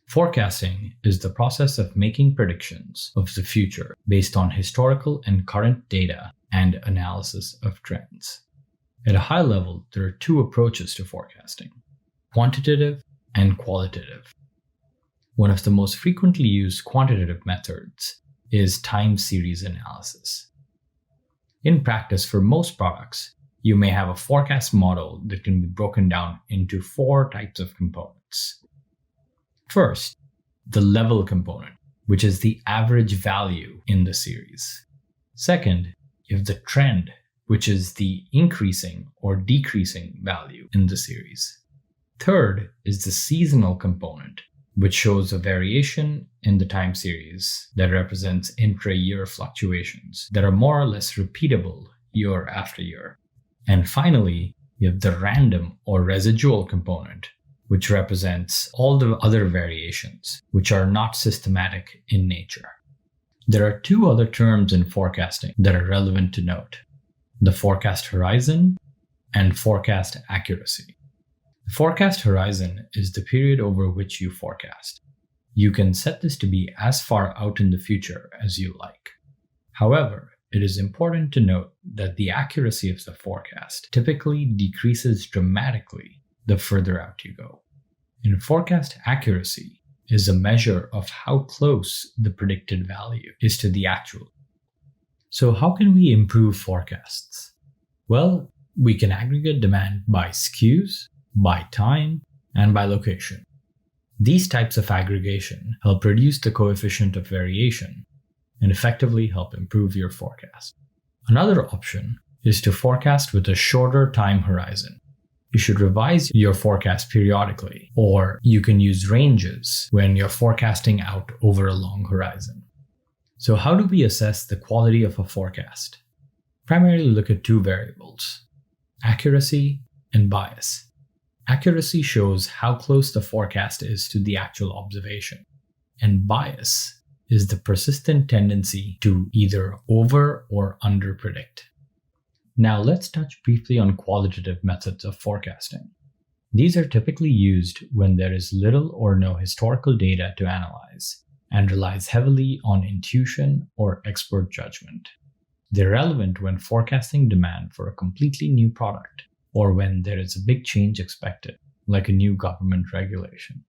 Forecasting is the process of making predictions of the future based on historical and current data and analysis of trends. At a high level, there are two approaches to forecasting: quantitative and qualitative. One of the most frequently used quantitative methods is time series analysis. In practice, for most products, you may have a forecast model that can be broken down into 4 types of components. First, the level component, which is the average value in the series. Second, you have the trend, which is the increasing or decreasing value in the series. Third is the seasonal component, which shows a variation in the time series that represents intra-year fluctuations that are more or less repeatable year after year. And finally, you have the random or residual component, which represents all the other variations, which are not systematic in nature. There are 2 other terms in forecasting that are relevant to note: the forecast horizon and forecast accuracy. The forecast horizon is the period over which you forecast. You can set this to be as far out in the future as you like. However, it is important to note that the accuracy of the forecast typically decreases dramatically the further out you go. And forecast accuracy is a measure of how close the predicted value is to the actual. So how can we improve forecasts? Well, we can aggregate demand by SKUs, by time, and by location. These types of aggregation help reduce the coefficient of variation and effectively help improve your forecast. Another option is to forecast with a shorter time horizon. You should revise your forecast periodically, or you can use ranges when you're forecasting out over a long horizon. So how do we assess the quality of a forecast? Primarily look at 2 variables: accuracy and bias. Accuracy shows how close the forecast is to the actual observation, and bias is the persistent tendency to either over or under predict. Now let's touch briefly on qualitative methods of forecasting. These are typically used when there is little or no historical data to analyze and relies heavily on intuition or expert judgment. They're relevant when forecasting demand for a completely new product or when there is a big change expected, like a new government regulation.